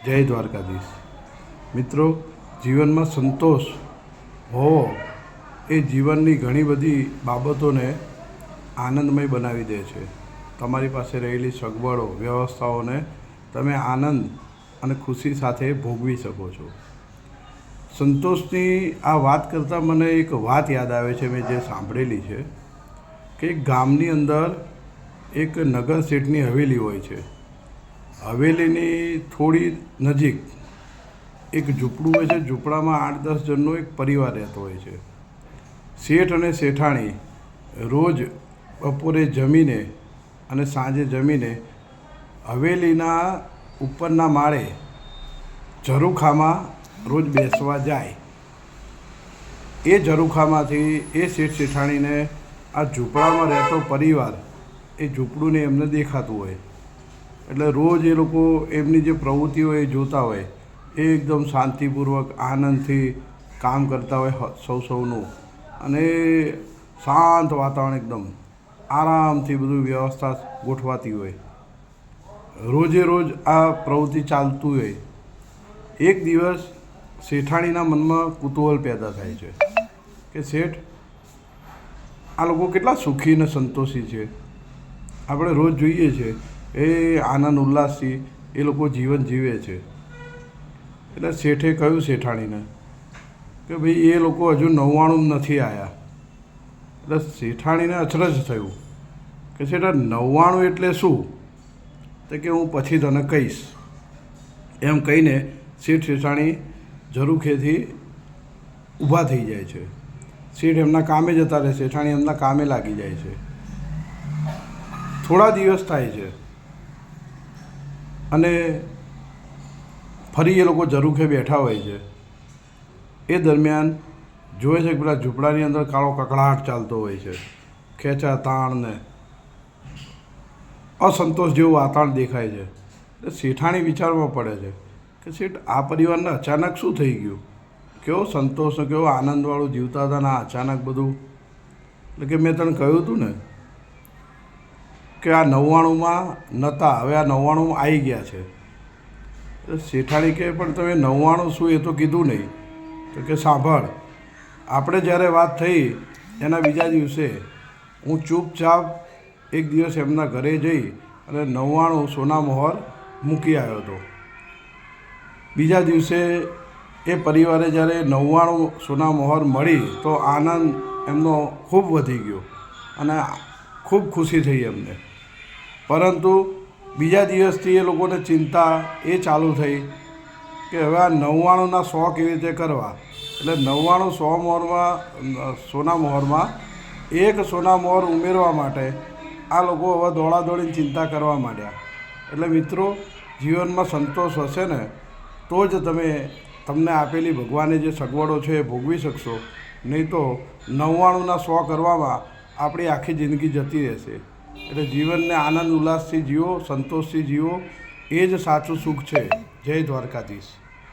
જય દ્વારકાધીશ। મિત્રો, જીવનમાં સંતોષ હોવો એ જીવનની ઘણી બધી બાબતોને આનંદમય બનાવી દે છે। તમારી પાસે રહેલી સગવડો વ્યવસ્થાઓને તમે આનંદ અને ખુશી સાથે ભોગવી શકો છો। સંતોષની આ વાત કરતાં મને એક વાત યાદ આવે છે, મેં જે સાંભળેલી છે કે એક ગામની અંદર એક નગર શેઠની હવેલી હોય છે। હવેલીની થોડી નજીક એક ઝૂંપડું હોય છે। ઝૂંપડામાં 8-10 જણનો એક પરિવાર રહેતો હોય છે। શેઠ અને શેઠાણી રોજ બપોરે જમીને અને સાંજે જમીને હવેલીના ઉપરના માળે ઝરૂખામાં રોજ બેસવા જાય। એ ઝરૂખામાંથી એ શેઠ શેઠાણીને આ ઝૂંપડામાં રહેતો પરિવાર એ ઝૂંપડુંને એમને દેખાતું હોય, એટલે રોજ એ લોકો એમની જે પ્રવૃત્તિ હોય એ જોતા હોય। એ એકદમ શાંતિપૂર્વક આનંદથી કામ કરતા હોય સૌનું, અને શાંત વાતાવરણ, એકદમ આરામથી બધું વ્યવસ્થા ગોઠવાતી હોય। રોજે રોજ આ પ્રવૃત્તિ ચાલતું હોય। એક દિવસ શેઠાણીના મનમાં કુતૂહલ પેદા થાય છે કે શેઠ, આ લોકો કેટલા સુખી અને સંતોષી છે। આપણે રોજ જોઈએ છીએ એ આનંદ ઉલ્લાસથી એ લોકો જીવન જીવે છે। એટલે શેઠે કહ્યું શેઠાણીને કે ભાઈ, એ લોકો હજુ 99 નથી આવ્યા। એટલે શેઠાણીને અચરજ થયું કે શેઠ, 99 એટલે શું? તો કે હું પછી તને કહીશ, એમ કહીને શેઠ શેઠાણી ઝરૂખેથી ઊભા થઈ જાય છે। શેઠ એમના કામે જતા રહે, શેઠાણી એમના કામે લાગી જાય છે। થોડા દિવસ થાય છે અને ફરી એ લોકો ઝરૂખે બેઠા હોય છે। એ દરમિયાન જોવે છે કે પેલા ઝૂંપડાની અંદર કાળો કકળાટ ચાલતો હોય છે, ખેંચાતાણ ને અસંતોષ જેવું વાતાવરણ દેખાય છે। એટલે શેઠાણી વિચારમાં પડે છે કે શેઠ, આ પરિવારને અચાનક શું થઈ ગયું? કેવો સંતોષ, કેવો આનંદવાળું જીવતા હતા ને અચાનક બધું? એટલે કે મેં તને કહ્યું હતું ને કે આ 99માં નહોતા, હવે આ 99માં આવી ગયા છે। એટલે શેઠાણી કહે, પણ તમે 99 શું એ તો કીધું નહીં। તો કે સાંભળ, આપણે જ્યારે વાત થઈ એના બીજા દિવસે હું ચૂપચાપ એક દિવસ એમના ઘરે જઈ અને 99 સોના મહોર મૂકી આવ્યો હતો। બીજા દિવસે એ પરિવારે જ્યારે 99 સોના મહોર મળી તો આનંદ એમનો ખૂબ વધી ગયો અને ખૂબ ખુશી થઈ એમને। પરંતુ બીજા દિવસથી એ લોકોને ચિંતા એ ચાલુ થઈ કે હવે આ 99ના 100 કેવી રીતે કરવા। એટલે 99 સોના મહોરમાં એક સોના મહોર ઉમેરવા માટે આ લોકો હવે દોડાદોડીની ચિંતા કરવા માંડ્યા। એટલે મિત્રો, જીવનમાં સંતોષ હશે ને તો જ તમને આપેલી ભગવાને જે સગવડો છે એ ભોગવી શકશો, નહીં તો 99ના 100 કરવામાં આપણી આખી જિંદગી જતી રહેશે। એટલે જીવનને આનંદ ઉલ્લાસથી જીવો, સંતોષથી જીવો, એ જ સાચું સુખ છે। જય દ્વારકાધીશ।